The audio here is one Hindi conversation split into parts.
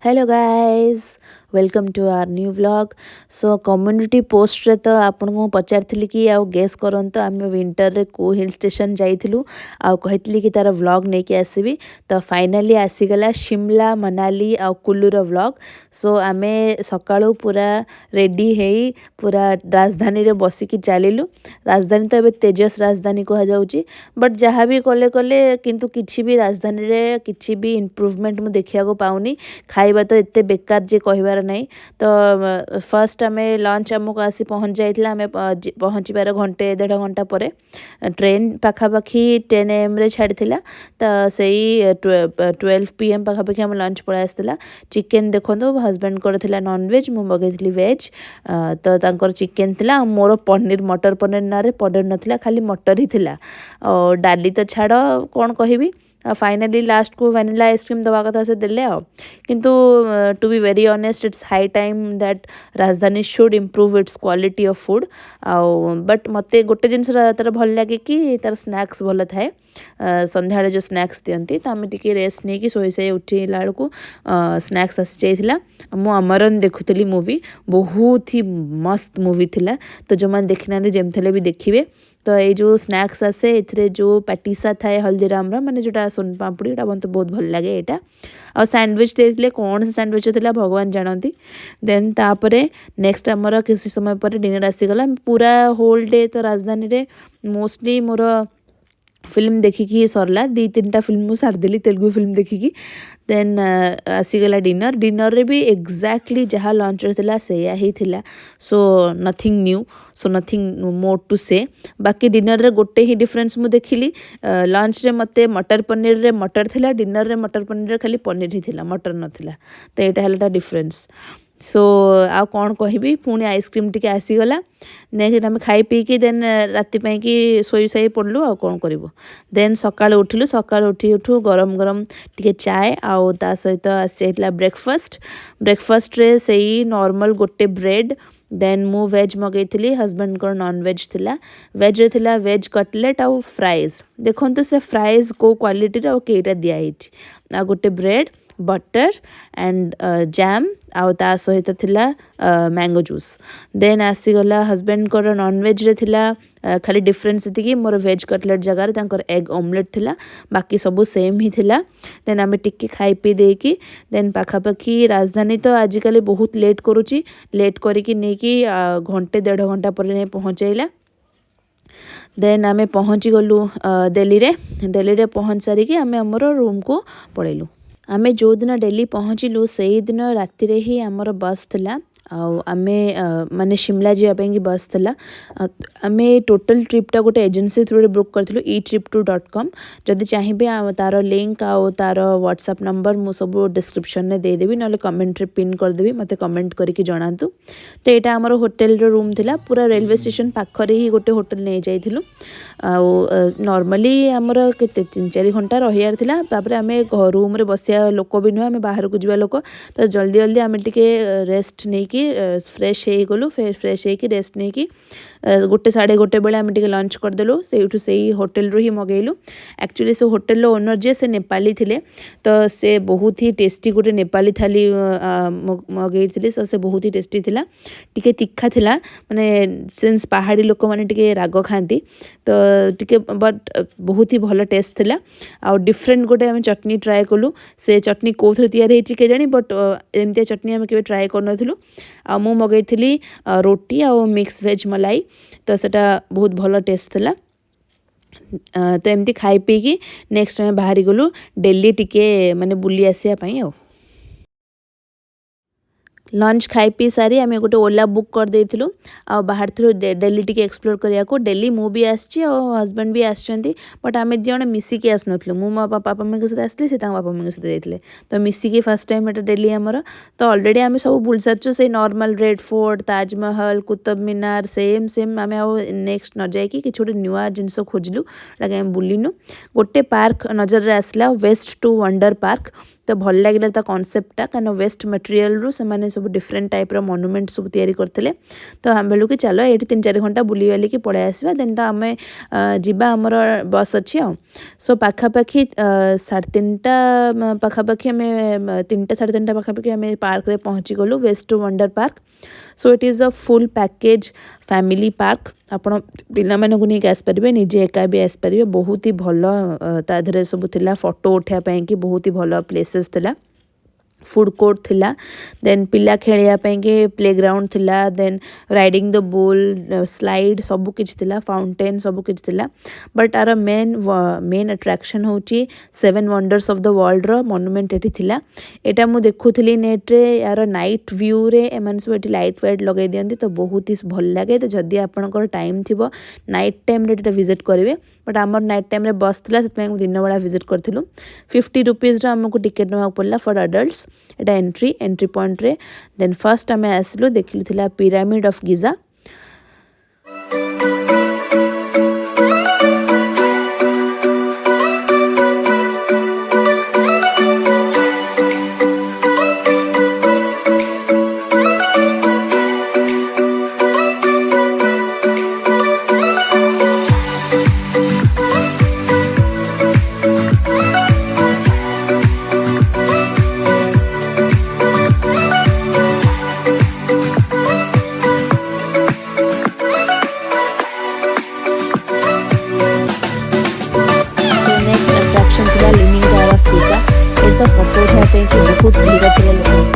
Hello guys, welcome to our new vlog. So community post रे तो आपन को पचारथिली कि आउ गेस करंतो आम विंटर रे को हिल स्टेशन जाइथिलु आउ कहितली कि तार व्लॉग नै के आसीबी। तो फाइनली आसी गला शिमला मनाली आउ कुल्लू रो व्लॉग। सो आमे सकाळू पूरा रेडी हेई पूरा राजधानी रे बसी कि चालिलु। राजधानी तो एबे तेजस राजधानी कहा जाउची, बट जहाँ भी कले कले किंतु किछि भी राजधानी रे किछि भी इम्प्रूवमेंट मु देखिया को पाउनी। खाଇବା तो एते बेकार जे कहबार नहीं। तो फर्स्ट आम लंच आमको आसी पहुँच जाइला। आम पहुँचबार घंटे डेढ़ घंटा पर ट्रेन पाखापाखि 10 AM रे छाड़ी तो सही 12 PM पाखापाखि आम लंच पड़ा आसाला। चिकेन देखो हजबैंड कर नॉनवेज मु मगैली वेज। तो तांकर चिकेन थिला मोर पनीर मटर पनीर ना पनीर नथिला खाली मटर ही थिला। और डाली तो छाड़ कौन कहबी। फाइनली लास्ट को वैनिला आइसक्रीम दवा कथा से देले आ। किंतु to be very honest it's high time that Rajdhani should improve its quality of food. But मते गोटे जिनस तार भल लगे कि तार स्नैक्स भल थाए। संध्या जो स्नैक्स दियंती तो आम टिके रेस्ट नहीं कि सोई सोई उठला बेलू स्नैक्स आसी जाइला। मु अमरन देखुली मूवी, बहुत ही मस्त मूवी थिला। तो जो मैंने देखी ना जमती भी देखिए। तो ये जो स्नैक्स आसे ए जो पैटिसा थाए हल्दीराम माने जोटा सोन पापड़ी मत बहुत भल लगे यहाँ। आ सैंडविच देते कौन से सैंडविच होता भगवान जानती। देन तापरे नेक्स्ट आमर किसी समय पर डिनर आसीगला। पूरा होल डे तो राजधानी रे मोस्टली मोर फिल्म देखिकी सरला। 2-3टा फिल्म सारदेली तेलुगु फिल्म देखिकी। देन आसीगला डिनर रे भी एक्जाक्टली जहाँ लंच रे से ही थिला। So nothing new, so nothing more to say. बाकी डिनर रे गोटे ही डिफरेंस मु देखिली। लंच रे मते मटर पनीर रे मटर थिला, डिनर रे मटर पनीर रे खाली पनीर ही थिला, मटर नथिला। तो यहाँ है डिफरेंस। सो आ कौन कहबी पुणी आइसक्रीम टी आसीगला। नेक्स्ट आम खाई पीकी देन राति कि सोई साई पड़लु आ कौन करूँ। देन सकाल उठिलु, सकाल उठी उठू गरम गरम टिके चाय आउ ता सहित आसी ब्रेकफास्ट रे सही नॉर्मल गोटे ब्रेड। देन मु वेज मगैली, हजबैंड को नॉनवेज थिला। वेज रे थिला वेज कटलेट आउ फ्राइज। देखो से फ्राइज को क्वालिटी आउ केटा दिखाई आ गोटे ब्रेड बटर एंड जैम आउ ता सहित थिला मैंगो जूस। देन आसीगला हजबैंड को नॉनवेज रे थिला खाली डिफरेंस थी मोर वेज कटलेट जगार तांकर एग ऑमलेट थिला, बाकी सबू सेम ही थिला। देन आम टिके खाई पी देकी देन पाखापाखि राजधानी तो आजिकल बहुत लेट करुच्ची, लेट करिकी नेकी घंटे 1.5 घंटा पर पहुँचैला। देन आम पहुँची गलु दिल्ली रे पहुँच सारिकी आम आमर रूम को पलैलु। आमे जो दिन दिल्ली पहुँचलु से दिन राति रे ही आमर बस थिला। आमे माने शिमला जावाई कि बस थिला। आमे टोटल ट्रिपटा गोटे एजेंसी थ्रू रे बुक करथिलु etrip2.com। जदि चाहिए तार लिंक आउ तार व्हाट्सएप नंबर मु सब डिस्क्रिप्शन में देदेवी, ना कमेंट रे पिन करदेवी, मत कमेंट करके जनातु। तो यहाँ आमर होटेल रो रूम थिला, पूरा रेलवे स्टेशन पाखरे ही गोटे होटेल नहीं जाइथिलु। नॉर्मली आमर केते 3-4 घंटा रहियार थिला। तापर आमे रूम रे बसिया लोक भी नुह, आमे बाहर को जिबा लोक। तो जल्दी जल्दी आमे टिके रेस्ट नहीं कि फ्रेश हो गलु। फिर फ्रेश हो रेस्ट नहीं कि 1-1:30 बेले आम टिके लंच करदेलु। से होटेल रू ही मगैलु। एक्चुअली से होटेल ओनर जे से नेपाली थिले, तो से बहुत ही टेस्टी गोटे नेपाली थाली मगई थी। से बहुत ही टेस्टी थिला, टिके तीखा थिला। माने सेंस पहाड़ी लोक माने टिके राग खाती, तो टिके बट बहुत ही भल टेस्ट थिला। आ डिफरेंट गोटे आम चटनी ट्राए कलु। से चटनी कौन तैयारी होती के जानी, बट एमती चटनी आम के ट्राए करनथिलु। आ मु मगैली रोटी आ मिक्स वेज मलाई, तो सेटा बहुत भल टेस्ट थिला। तो एमती खाई पीकी नेक्स्ट आम बाहरी गलु दिल्ली टिके माने बुली आसिया पई। लंच खाई पी सारी आम गोटे ओला बुक कर देथिलु आ बाहर थ्रू दिल्ली टिके एक्सप्लोर करिया को। दिल्ली मु भी आछि और हस्बैंड भी आछंती, बट आमे जण मिसिकी आसनथलु। मु मो पापा मम्मी के साथ आसली, से पापा मम्मी के साथ जाइतले। तो मिसिकी फर्स्ट टाइम एटा दिल्ली हमर। तो ऑलरेडी आमे सब बुल सारछु, से normal Red Fort, Taj Mahal, Qutub Minar same आमे आ नेक्स्ट न जाय कि छोटे न्यूआ जिंस खोजलु, लागे हम बुलिनु। गोटे पार्क नजर रे आसला, वेस्ट टू वंडर पार्क। तो भल लगे कनसेप्टा कहीं वेस्ट मटेरियल रू से सब डिफरेंट टाइप मॉन्यूमेंट सब तैयारी करते तो आम बेलू कि चलो ये 3-4 घंटा बुली बालिकी पड़े आसवा देन तो आम जीवा आमर बस अच्छी सो पाखापाखि 3:30 पाखापाखि आम 3टा 3:30 पाखापाखि आम पार्क रे पहुँची गलु West Wonder Park. So it is a full package family park आपण पिला मानक नहीं आसपारे निजे एका भी आसपारे बहुत ही भल ताधरे सब थिला फोटो उठाया कि बहुत ही भल प्लेसेस थिला फूड कोर्ट थिला देन पिला खेलिया के प्लेग्राउंड थिला then riding the bull slide सब किछ थिला फाउंटेन सब किछ थिला बट आर मेन अट्रैक्शन होची 7 वंडर्स ऑफ द वर्ल्ड रो मॉन्यूमेंट एठी थिला एटा मु देखुथली नेट रे यार नाइट व्यू रे एमन सब एठी लाइट वाइट लगे दियंती तो बहुत ही भल लागे तो जदी आपनकर टाइम थिबो नाइट टाइम रे एटा विजिट करिवे बट आमर नाइट टाइम रे बस थिला सेतमे दिन बेला विजिट करथिलु 50 रुपीस रो हमको टिकट नवा पड़ला for adults Etah entry point रे देन फर्स्ट आम आसलु देखलु थिला पिरामिड ऑफ गिजा फोटो उठाने बहुत भीड़ थे लोग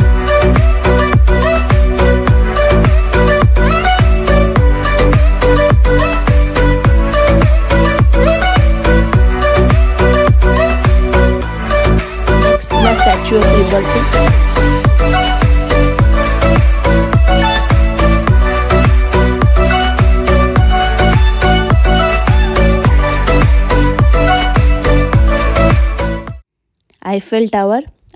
statue of liberty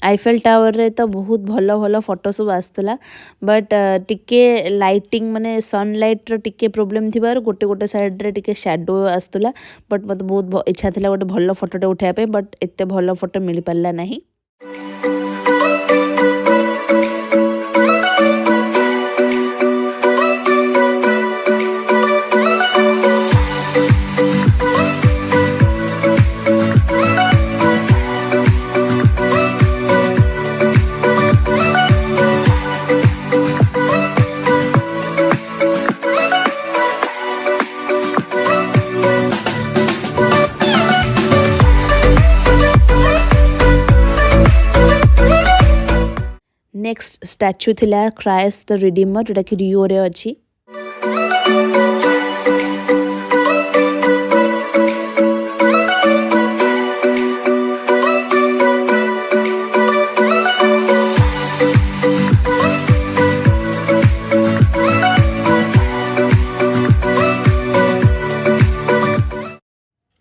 Eiffel tower रे तो बहुत भल भल फोटो सब आसला बट टिके लाइटिंग माने सनलाइट रो टिके प्रॉब्लम थिबार गोटे गोटे साइड रे टिके शैडो आसला बट मत बहुत इच्छा थिला गोटे भल फोटोटे उठाया पे बट एते भल फोटो मिल पाला नहीं। नेक्स्ट स्टैच्यू थिला क्राइस्ट द रिडीमर जोटा कि रियो रे अछि।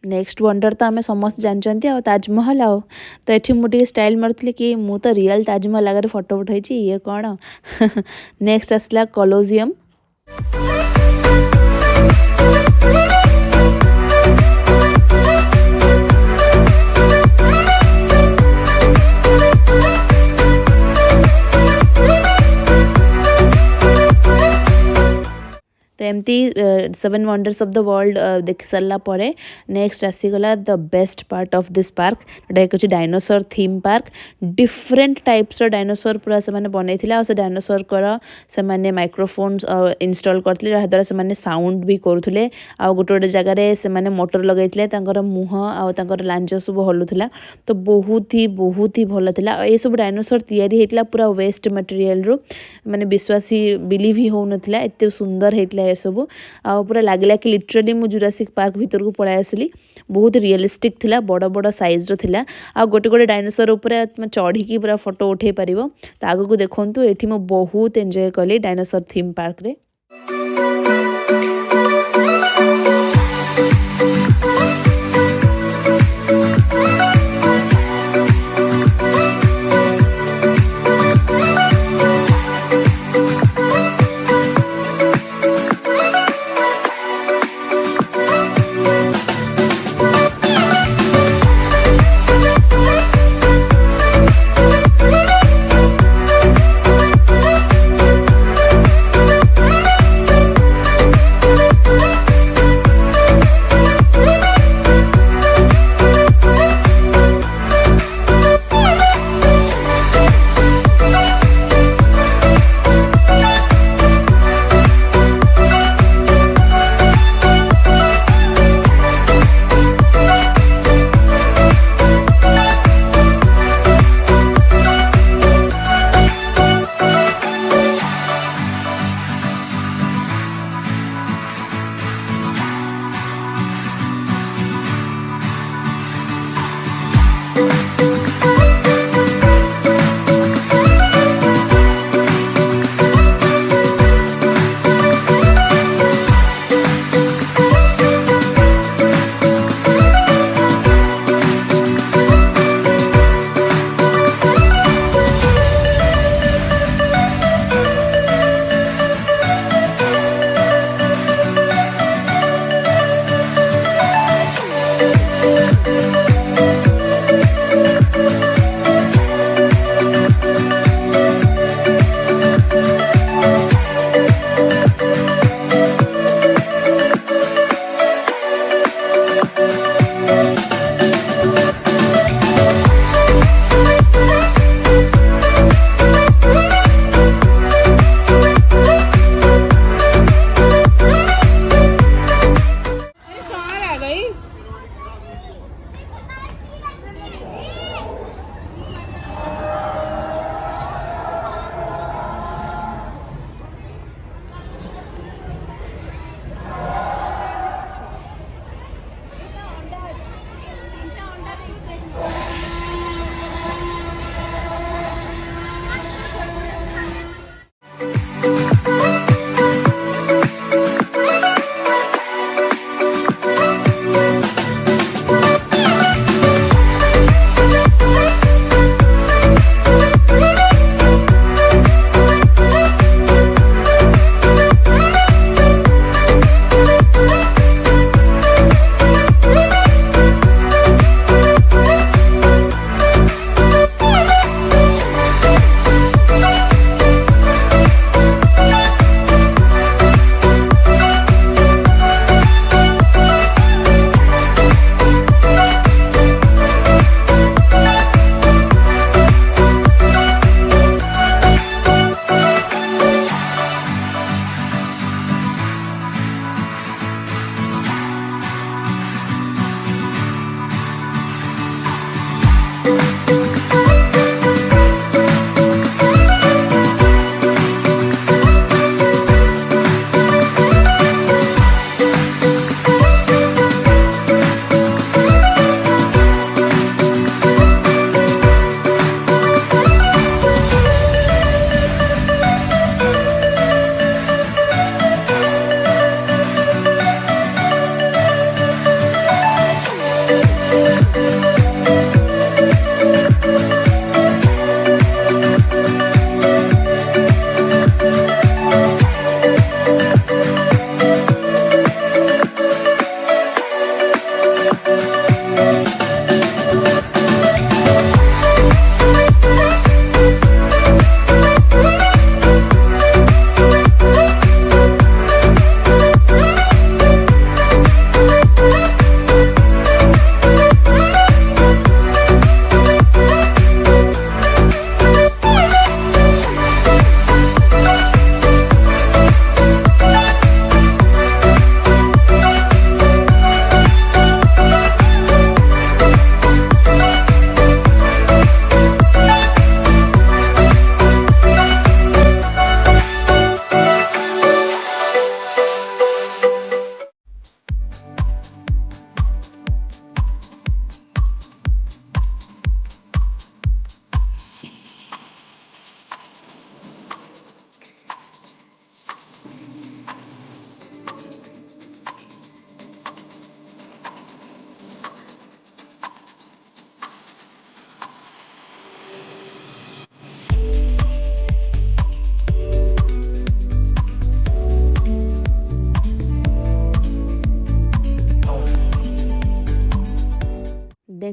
नेक्स्ट वंडर तो आम समस्त जानते आ ताजमहल आओ तो ये मुझे स्टाइल मारती कि मु तो रियल ताजमहल आगे फोटो उठाई ये कौन नेक्स्ट आसला कॉलोजियम। तो एमती 7 वंडर्स ऑफ द वर्ल्ड देख सारा पर नेक्स्ट आसीगला the best part of this park जोटा कि dinosaur theme park different types dinosaur पूरा से बनई से डायनासोर कर से माइक्रोफोन इंस्टॉल करते जहाँद्वारा से साउंड भी करुले आ गोटे गोटे जगार से मोटर लगे मुह आ लांज सब हलुला तो बहुत ही भल था ये सब डायनासोर तैयारी होता पूरा वेस्ट मटेरियल रू माने विश्वासी बिलीव ही हो नाला एत सुंदर होता ये सब आ पूरा लगला कि लिटराली मु जुरासिक पार्क भीतर को पळाई आसली बहुत रियलिस्टिक थिला बड़ बड़ साइज रो थिला आ गोटे गोटे डायनासोर ऊपर चढ़ी की पूरा फोटो उठे पारिबो तो आगो को देखंतु एठी मु बहुत एंजॉय कली डायनासोर थीम पार्क रे।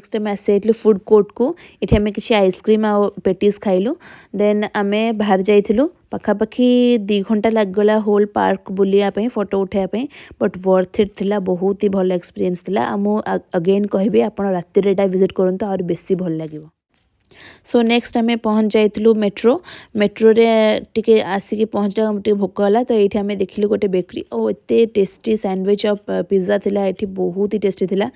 नेक्स्ट आम आसी फूड कोर्ट को ये आम कि आइसक्रीम आ पेटीज खाइलु देन आम बाहर जाइलु पाखापाखि 2 घंटा लगगला होल पार्क बुलिया फोटो उठाइबा बट वर्थ इट थिला बहुत ही भल एक्सपीरियंस थिला आमु अगेन कहबी आपण राति रे विजिट करंतु और बेसी भल लागिवो। सो नेक्स्ट आम पहुँच जाइलु मेट्रो रे टिके आसिक पहुँचला टे भोक है तो ये आम देखिलु गोटे बेकरी और एते टेस्टी सैंडविच और पिज्जा थिला ये बहुत ही टेस्टी थिला।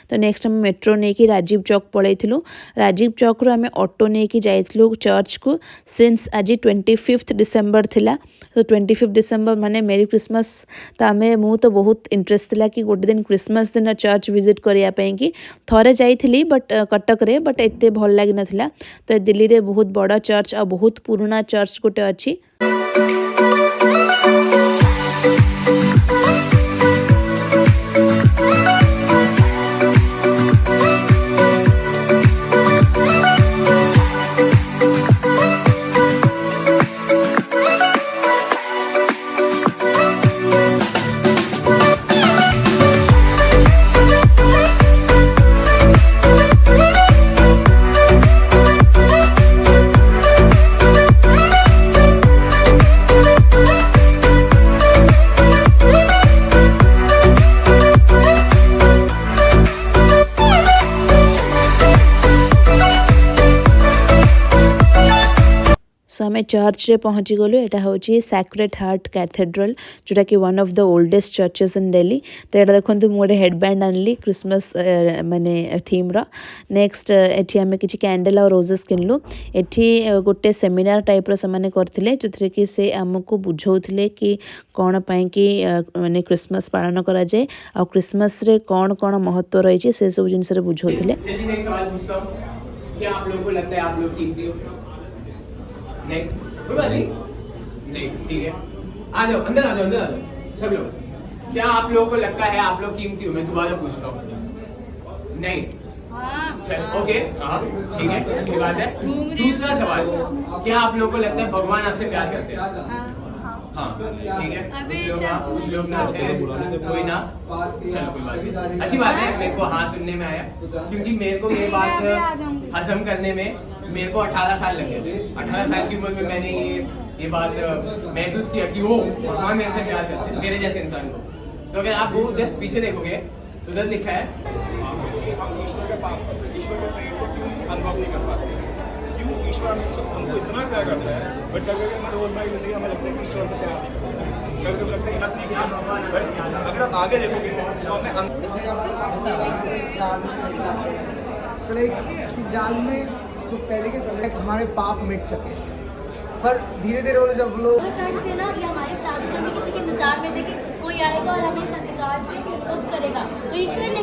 तो नेक्स्ट आम मेट्रो नहीं कि राजीव चौक पलैलु राजीव चौक रू आम ऑटो नहीं कि जाइलु चर्च को सिंस आज 25 डिसेम्बर थिला तो 25 डिसेम्बर माने मेरी क्रिसमस तो आम मु तो बहुत इंटरेस्ट थिला कि गोटे दिन क्रिसमस दिन चर्च विजिट करने कि थरे जाइली बट कटक रे बट एते भल लगी नथिला। तो दिल्ली रे बहुत बड़ा चर्च और बहुत पुराना चर्च गोटे अच्छी। सो आम चर्च रे पहुँची गलु यहाँ हूँ सैक्रेड हार्ट कैथेड्रल जोटा कि one of the oldest churches in Delhi. तो यहाँ देखो मुझे हेडबैंड आनली क्रिसमस माने थीम रो। नेक्स्ट एठी आम कि कैंडल और रोजेस किनलु एठी गोटे सेमिनार टाइप रो से करथिले जो कि से आमको बुझौथिले कि कौन पाई कि माने क्रिसमस पालन करा जाए और क्रिसमस रे कौन कौन महत्व रही से सब जिनस रे बुझौथिले। क्या आप लोगों को लगता है आप लोग कीमती हो? नहीं कोई बात नहीं ठीक है आ जाओ अंदर आ जाओ सब लोग। क्या आप लोगों को लगता है आप लोग कीमती हो? मैं दोबारा पूछता हूँ। नहीं चल ओके ठीक है अच्छी बात है। दूसरा सवाल क्या आप लोगों को लगता है भगवान आपसे प्यार करते हैं? हाँ ठीक है कुछ लोग ना कोई ना चलो कोई बात नहीं अच्छी बात है। मेरे को हाँ सुनने में आया क्योंकि मेरे को ये बात हजम करने में मेरे को 18 साल लगे थे। 18 साल की उम्र में मैंने ये बात महसूस किया कि वो भगवान मेरे से प्यार करते हैं मेरे जैसे इंसान को। तो अगर आप वो जस्ट पीछे देखोगे तो उधर लिखा है हम ईश्वर के प्रेम को क्यों अनुभव नहीं कर पाते? क्यों ईश्वर हमको इतना प्यार करता है बट कभी कभी हमें रोजमर्रा की जिंदगी हमें लगता है कि ईश्वर से प्यार नहीं करता। कभी कभी लगता है इतना नहीं करता बट अगर आप आगे देखोगे तो हमें चलो इस जाल में जो पहले के समय तक हमारे पाप मिट सके पर धीरे धीरे वो जब लोग टाइम से ना ये हमारे साथ जो भी किसी के इंतजार में थे कि कोई आएगा और हमें इस अंधकार से मुक्त करेगा तो ईश्वर ने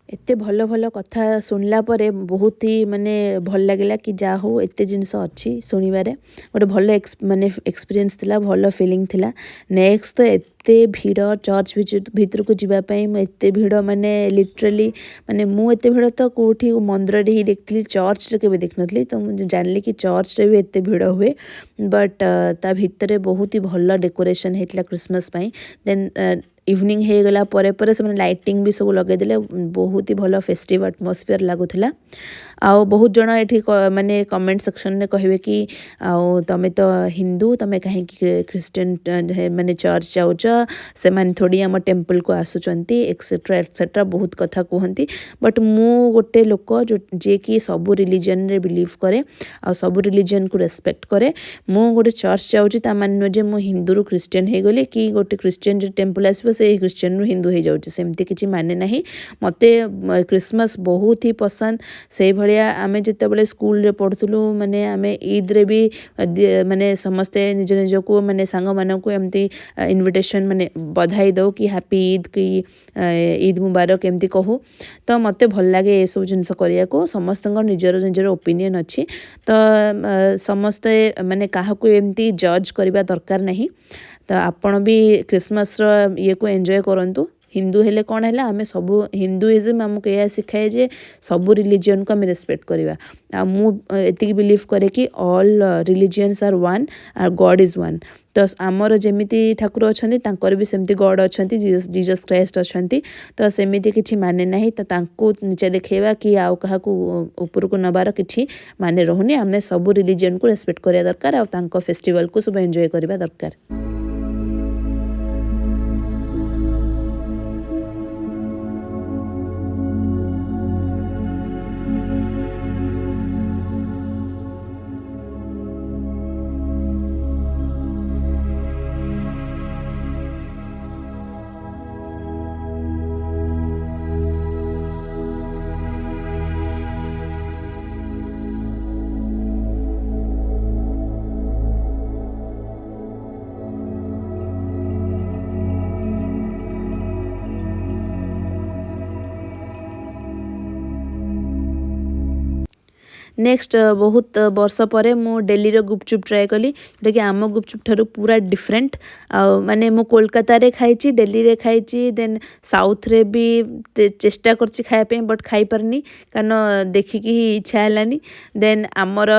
एते भल भल कथा सुनला परे बहुत ही माने भल लगे कि जा हो एते जिनस अच्छी शुणवे गोटे भल माने एक्सपीरियंस थिला भल फीलिंग थिला। नेक्स्ट तो एते भीड़ चर्च भीतर को जीवाई एते भीड़ माने लिटराली माने मु एते भीड़ तो कौटी मंदिर ही देखती चर्च रे केबे देख नथली तो मुझे जानली कि चर्च रे भी एते भीड़ हुए बट ता भितर बहुत ही भल डेकोरेशन होता क्रिसमस पाई। देन इवनिंग हो गला परे परे से लाइटिंग भी सब लगेदेले बहुत ही भल फेस्टिव एटमॉस्फेयर लगुला। आउ बहुत जन ये माने कमेंट सेक्शन में कहे कि आउ तमे तो हिंदू तमे कहीं क्रिश्चियन माने चर्च जाऊच से माने थोड़ी आम टेम्पल को आसुचंती एक्सेट्रा एक्सेट्रा बहुत कथा कहती बट मु गोटे लोक जो जे कि सबू रिलीजन रे बिलीव करे आ सबू रिलीजन को रेस्पेक्ट करे मु गोटे चर्च जाऊँगी ता मान नुहे जे मु हिंदू रु क्रिश्चियन हो गली कि गोटे क्रिश्चियन जो टेम्पल आसो से क्रिश्चियन रु हिंदू हो जाऊँ सेमती किसी माने ना मत क्रिसमस बहुत ही पसंद से भाया आम जिते स्कूल पढ़ुलु माने आम ईद रे भी माने समस्ते निज निज को माने सांग मानक एमती इनविटेशन माने बधाई दो कि हैप्पी ईद कि ईद मुबारक एमती कहू तो मत भल लगे ये सब जिन करने को समस्त निजर निजर ओपिनियन अच्छी तो समस्ते माने क्या एमती जज करने दरकार नहीं तो आपण भी क्रिसमस ये को एंजॉय करंतु हिंदू हेले कौन है आम सब हिंदुइज्म आमको यह सिखाए जे सब रिलीजन को आम रेस्पेक्ट करवा मुझे बिलीव करे कि all religions are one our God is one तो आमर जमीती ठाकुर अच्छा तांकर भी सेमती गॉड अच्छा जीसस क्राइस्ट अच्छा तो सेमती किसी माने ना तो नीचे देखा कि आउ क्या ऊपर को नबार कि माने रहुनी आम सब रिलीजन को रेस्पेक्ट करा दरकार आ फेस्टिवल को सब एंजॉय करवा दरकार। नेक्स्ट बहुत वर्ष पर मु डेली गुपचुप ट्राए कली जोटा कि आम गुपचुप ठारू पूरा डिफरेंट माने मु कोलकाता रे खाई डेली रे खाई देन साउथ रे भी चेष्टा करछि खाया बट खाई पारनी कारण देखिकी इच्छा हेलानी देन आमर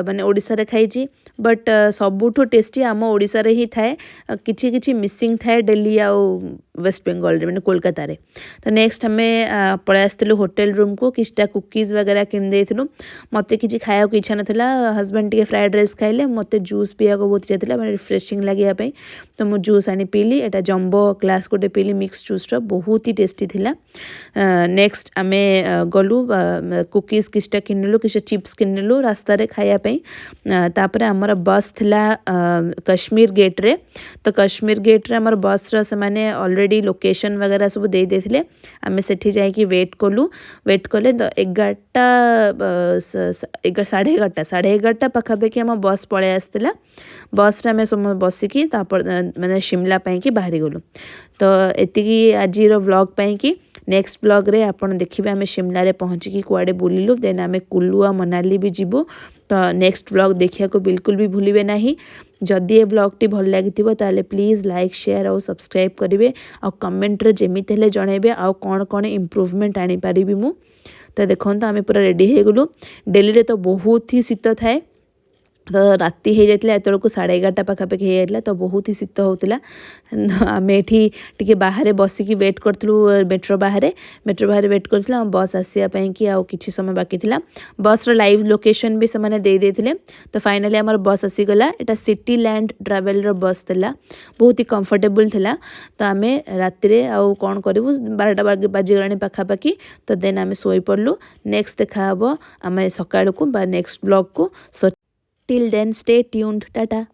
माने ओडिसा रे खाई बट सबुठु टेस्टी आम ओडिसा रे ही थाए किछि किछि मिसिंग थाए डेली आउ वेस्ट बेंगल रे माने कोलकाता रे तो नेक्स्ट हमें पळै आस्थिलु होटल रूम को किछटा कुकीज वगैरह किन देथिलु मते किछि खाया को इच्छा नथिला हस्बैंड टिके फ्राइड राइस खाइले मते जूस पिया को बहुत इच्छा थिला माने रिफ्रेशिंग लागिया पे तो मु जूस आनी पीली एटा जंबो ग्लास गोटे पीली मिक्स जूस रो बहुत ही टेस्टी थिला। नेक्स्ट आमे गलु कुकीज किछटा किनलु किछ चिप्स किनलु रास्ता रे खाया पे तापर हमर बस थिला कश्मीर गेट रे तो कश्मीर गेट रे हमर बस रो से माने ऑलरेडी लोकेशन वगैरह सब दे देथिले आमे सेठी जाई कि वेट कले तो 11:30 पाखापाखि आम बस पलि आसला बस आम सब बसिकी माने शिमला कि बाहरी गलु तो एतिकी आज व्लॉग कि नेक्स्ट ब्लॉग रे आपण देखिबे आम शिमला रे पहुँचिकी कुआडे बुलिलु देन आम कुल्लू आ मनाली भी जीवु तो नेक्स्ट ब्लॉग देखिया को बिल्कुल भी भूलिबे नहीं जदि ये ब्लॉग टी भल लगी ताले प्लीज लाइक शेयर और सब्सक्राइब करेंगे आ कमेंट रे जेमिति हेले जणेबे आ कौन कौन इम्प्रूवमेंट आनी पारिबी मु तो देखो आम पूरा रेडी हो गलु डेली रे तो बहुत ही शीत थाए तो राति हो जाता एत 11:30 पाखापाखि हो जाता तो बहुत ही शीत होता आम ये बाहर बसिकी वेट करूँ मेट्रो बाहर वेट करूँ बस आसापी कि आउ कि समय बाकी था बस लाइव लोकेशन भी से देते तो फाइनाली आम बस आसीगला यहाँ सिटी लैंड ट्रावेल बस था बहुत ही कंफर्टेबल था तो आम राति आउ कौन करूँ 12टा बाजिगला पाखापाखि तो देन आम शोई पड़लु नेक्स्ट देखा आम सकाळ को नेक्स्ट ब्लॉग को Till then, stay tuned. Tata.